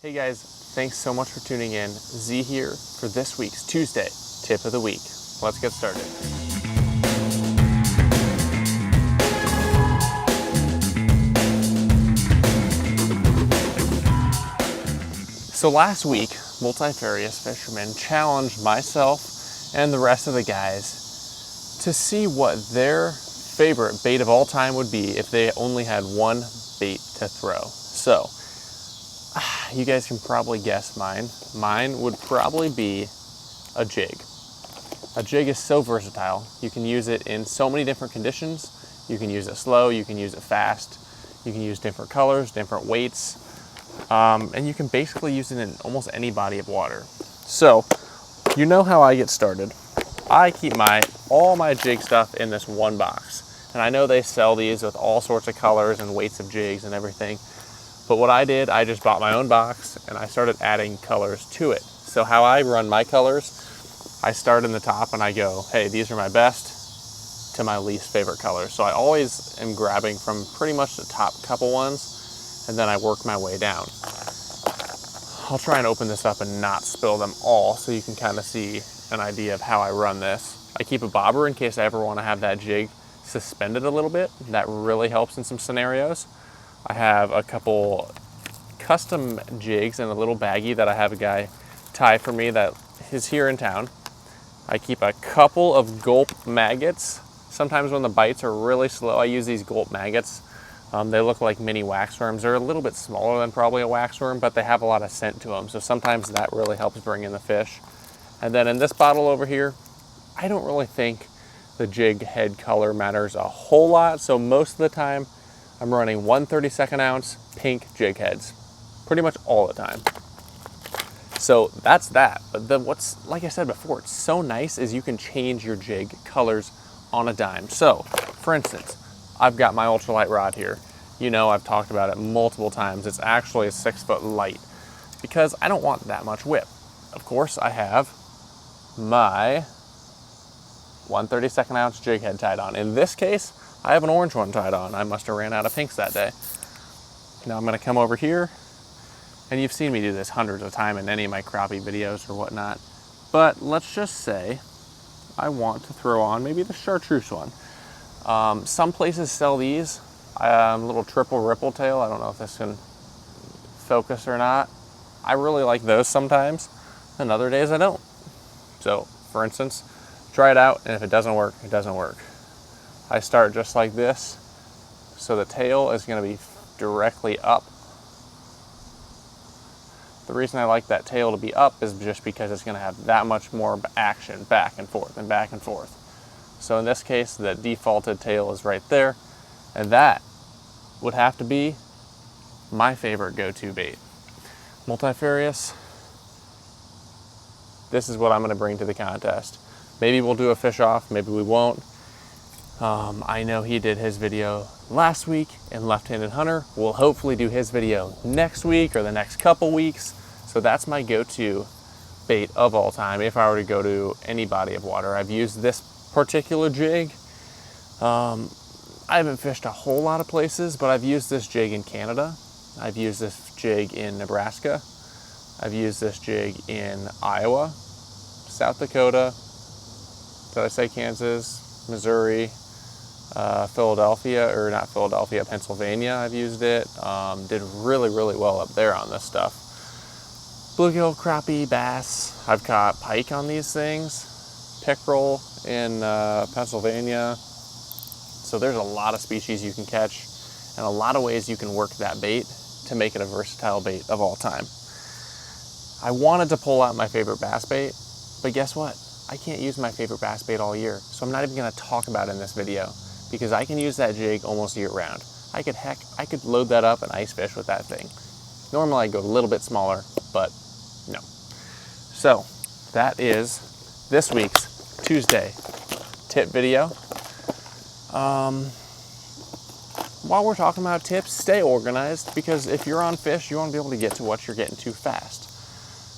Hey guys, thanks so much for tuning in. Z here for this week's Tuesday Tip of the Week. Let's get started. So last week, multifarious fishermen challenged myself and the rest of the guys to see what their favorite bait of all time would be if they only had one bait to throw. So, you guys can probably guess mine. Mine would probably be a jig. A jig is so versatile. You can use it in so many different conditions. You can use it slow, you can use it fast. You can use different colors, different weights. And you can basically use it in almost any body of water. So, you know how I get started. I keep all my jig stuff in this one box. And I know they sell these with all sorts of colors and weights of jigs and everything. But what I did, I just bought my own box and I started adding colors to it. So how I run my colors, I start in the top and I go, hey, these are my best to my least favorite colors. So I always am grabbing from pretty much the top couple ones and then I work my way down. I'll try and open this up and not spill them all so you can kind of see an idea of how I run this. I keep a bobber in case I ever want to have that jig suspended a little bit. That really helps in some scenarios. I have a couple custom jigs in a little baggie that I have a guy tie for me that is here in town. I keep a couple of gulp maggots. Sometimes when the bites are really slow, I use these gulp maggots. They look like mini waxworms. They're a little bit smaller than probably a waxworm, but they have a lot of scent to them. So sometimes that really helps bring in the fish. And then in this bottle over here, I don't really think the jig head color matters a whole lot. So most of the time, I'm running 1 32nd ounce pink jig heads, pretty much all the time. So that's that. But then what's, like I said before, it's so nice is you can change your jig colors on a dime. So, for instance, I've got my ultralight rod here. You know, I've talked about it multiple times. It's actually a 6-foot light because I don't want that much whip. Of course, I have my 1 32nd ounce jig head tied on. In this case, I have an orange one tied on. I must have ran out of pinks that day. Now I'm gonna come over here, and you've seen me do this hundreds of times in any of my crappie videos or whatnot, but let's just say I want to throw on maybe the chartreuse one. Some places sell these, little triple ripple tail. I don't know if this can focus or not. I really like those sometimes, and other days I don't. So, for instance, try it out, and if it doesn't work, it doesn't work. I start just like this, so the tail is going to be directly up. The reason I like that tail to be up is just because it's going to have that much more action back and forth and back and forth. So in this case, the defaulted tail is right there, and that would have to be my favorite go-to bait. Multifarious, this is what I'm going to bring to the contest. Maybe we'll do a fish off, maybe we won't. I know he did his video last week in Left-Handed Hunter. We'll hopefully do his video next week or the next couple weeks. So that's my go-to bait of all time if I were to go to any body of water. I've used this particular jig. I haven't fished a whole lot of places, but I've used this jig in Canada. I've used this jig in Nebraska. I've used this jig in Iowa, South Dakota, did I say Kansas, Missouri, Pennsylvania, I've used it. Did really, really well up there on this stuff. Bluegill, crappie, bass. I've caught pike on these things. Pickerel in Pennsylvania. So there's a lot of species you can catch and a lot of ways you can work that bait to make it a versatile bait of all time. I wanted to pull out my favorite bass bait, but guess what? I can't use my favorite bass bait all year, so I'm not even going to talk about it in this video because I can use that jig almost year round. I could load that up and ice fish with that thing. Normally I go a little bit smaller, but no. So that is this week's Tuesday tip video. While we're talking about tips, stay organized because if you're on fish, you want to be able to get to what you're getting to fast.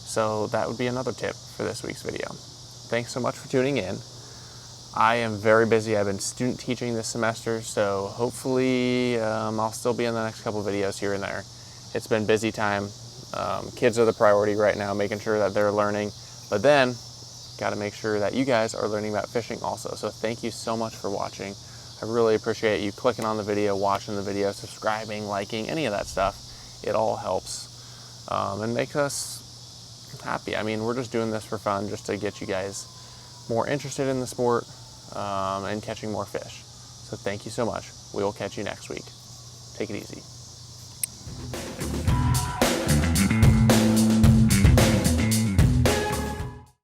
So that would be another tip for this week's video. Thanks so much for tuning in. I am very busy. I've been student teaching this semester, so hopefully I'll still be in the next couple videos here and there. It's been busy time. Kids are the priority right now, making sure that they're learning, but then got to make sure that you guys are learning about fishing also. So thank you so much for watching. I really appreciate you clicking on the video, watching the video, subscribing, liking, any of that stuff. It all helps and makes us happy. I mean, we're just doing this for fun, just to get you guys more interested in the sport and catching more fish. So thank you so much. We will catch you next week. Take it easy.